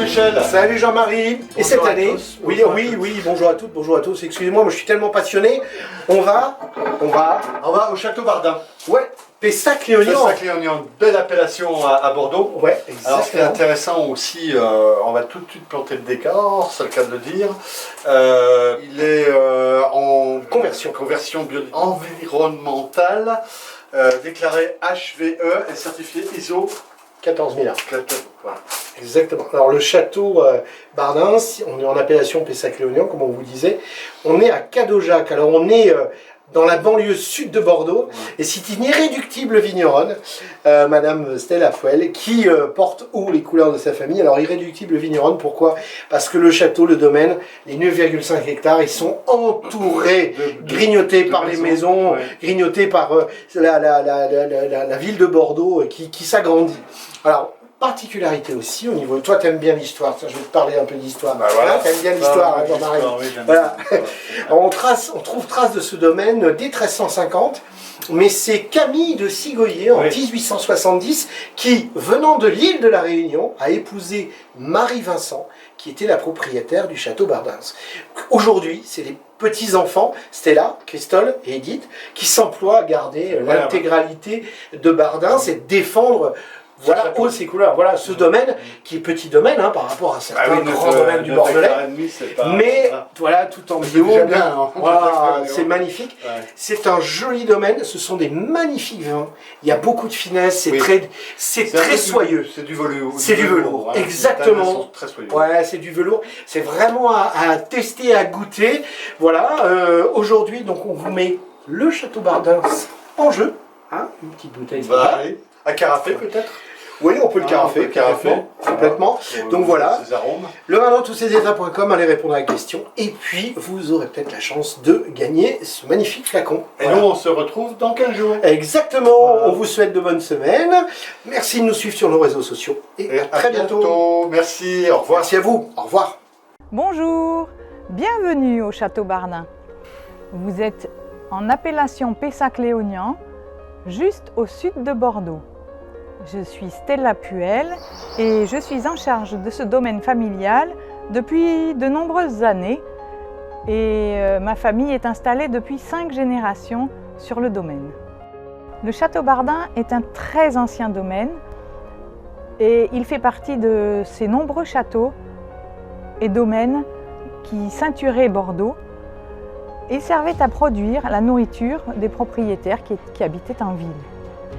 Michel. Salut Jean-Marie. Et cette année, oui, bonjour à toutes, bonjour à tous. Excusez-moi, moi je suis tellement passionné. On va au Château Bardin. Ouais, Pessac-Léognan. Pessac-Léognan, belle appellation à Bordeaux. Ouais, exactement. Alors ce qui est intéressant aussi, on va tout de suite planter le décor, c'est le cas de le dire. Il est en conversion environnementale, déclaré HVE et certifié ISO 14001. Voilà. Exactement. Alors le château Bardin, on est en appellation Pessac-Léognan, comme on vous disait. On est à Cadojac. Alors on est dans la banlieue sud de Bordeaux. Et c'est une irréductible vigneronne, Madame Stella Fouel, qui porte haut les couleurs de sa famille. Alors irréductible vigneronne, pourquoi? Parce que le château, le domaine, les 9,5 hectares, ils sont entourés, grignotés par les maisons, grignotés par la ville de Bordeaux qui s'agrandit. Alors, particularité aussi au niveau. Toi, t'aimes bien l'histoire. Je vais te parler un peu d'histoire. Bah voilà. T'aimes bien l'histoire, hein, Jean-Marie. Voilà. On trouve trace de ce domaine dès 1350. Mais c'est Camille de Sigoyer en 1870 qui, venant de l'île de la Réunion, a épousé Marie Vincent, qui était la propriétaire du château Bardin. Aujourd'hui, c'est les petits-enfants, Stella, Christol et Edith, qui s'emploient à garder l'intégralité de Bardin, c'est défendre haut ses couleurs. Voilà ce domaine qui est petit domaine par rapport à certains grands domaines du Bordelais. Mais voilà, tout en bio. Voilà, c'est magnifique. Ouais. C'est un joli domaine. Ce sont des magnifiques vins. Il y a beaucoup de finesse. C'est très soyeux. C'est du velours. C'est du velours. Exactement. Très soyeux. Ouais, c'est du velours. C'est vraiment à tester, à goûter. Voilà. Aujourd'hui, donc, on vous met le Château Bardin en jeu. Une petite bouteille. À carafer peut-être. Oui, on peut le carafer, complètement. Donc voilà, le manon-tous-ces-états.com, allez répondre à la question. Et puis, vous aurez peut-être la chance de gagner ce magnifique flacon. Et nous, on se retrouve dans 15 jours. Exactement, on vous souhaite de bonnes semaines. Merci de nous suivre sur nos réseaux sociaux. Et à très bientôt. Merci, au revoir. Merci à vous, au revoir. Bonjour, bienvenue au Château Bardin. Vous êtes en appellation Pessac-Léognan, juste au sud de Bordeaux. Je suis Stella Puel et je suis en charge de ce domaine familial depuis de nombreuses années et ma famille est installée depuis 5 générations sur le domaine. Le Château Bardin est un très ancien domaine et il fait partie de ces nombreux châteaux et domaines qui ceinturaient Bordeaux et servaient à produire la nourriture des propriétaires qui habitaient en ville.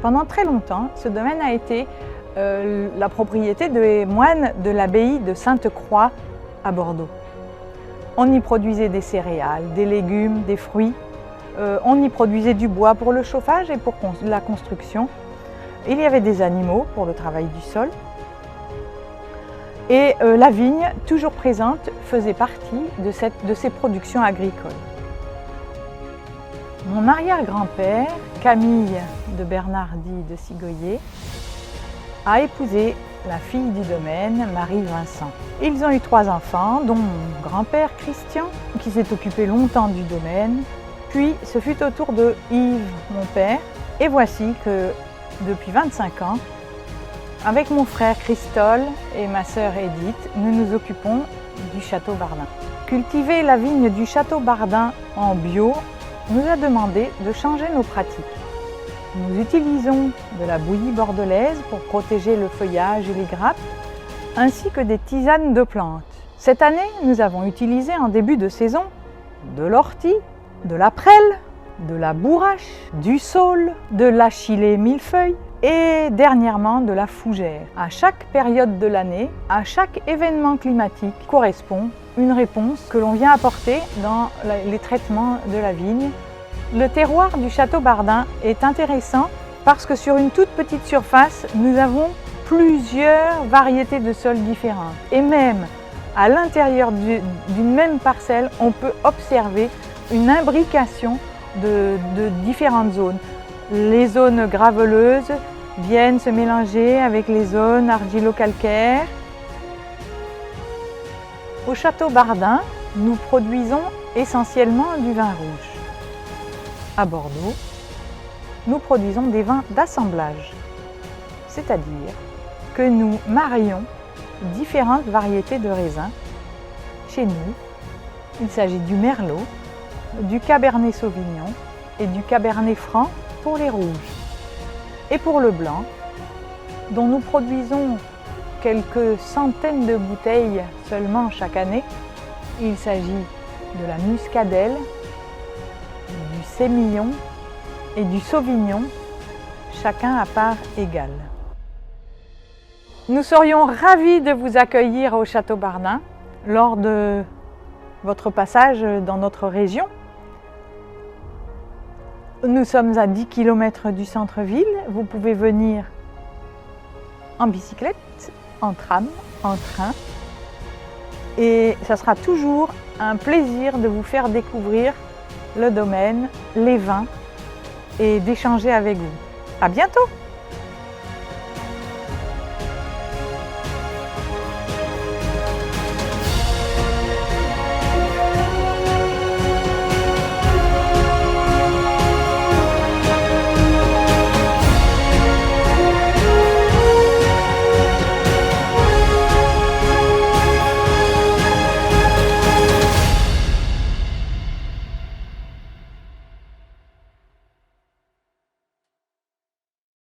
Pendant très longtemps, ce domaine a été la propriété des moines de l'abbaye de Sainte-Croix à Bordeaux. On y produisait des céréales, des légumes, des fruits. On y produisait du bois pour le chauffage et pour la construction. Il y avait des animaux pour le travail du sol. Et la vigne, toujours présente, faisait partie de ces productions agricoles. Mon arrière-grand-père, Camille de Bernardi de Sigoyer, a épousé la fille du domaine, Marie Vincent. Ils ont eu 3 enfants, dont mon grand-père Christian, qui s'est occupé longtemps du domaine. Puis ce fut au tour de Yves, mon père. Et voici que depuis 25 ans, avec mon frère Christol et ma sœur Edith, nous nous occupons du Château Bardin. Cultiver la vigne du Château Bardin en bio nous a demandé de changer nos pratiques. Nous utilisons de la bouillie bordelaise pour protéger le feuillage et les grappes, ainsi que des tisanes de plantes. Cette année, nous avons utilisé en début de saison de l'ortie, de la prêle, de la bourrache, du saule, de l'achillée millefeuille et dernièrement de la fougère. À chaque période de l'année, à chaque événement climatique correspond une réponse que l'on vient apporter dans les traitements de la vigne. Le terroir du Château Bardin est intéressant parce que sur une toute petite surface, nous avons plusieurs variétés de sols différents. Et même à l'intérieur d'une même parcelle, on peut observer une imbrication de différentes zones. Les zones graveleuses viennent se mélanger avec les zones argilo-calcaires. Au Château Bardin, nous produisons essentiellement du vin rouge. À Bordeaux, nous produisons des vins d'assemblage, c'est-à-dire que nous marions différentes variétés de raisins. Chez nous, il s'agit du Merlot, du Cabernet Sauvignon et du Cabernet Franc pour les rouges. Et pour le blanc, dont nous produisons quelques centaines de bouteilles seulement chaque année, il s'agit de la muscadelle, du sémillon et du sauvignon, chacun à part égale. Nous serions ravis de vous accueillir au Château Bardin lors de votre passage dans notre région. Nous sommes à 10 km du centre-ville. Vous pouvez venir en bicyclette, en tram, en train. Et ça sera toujours un plaisir de vous faire découvrir le domaine, les vins et d'échanger avec vous. À bientôt!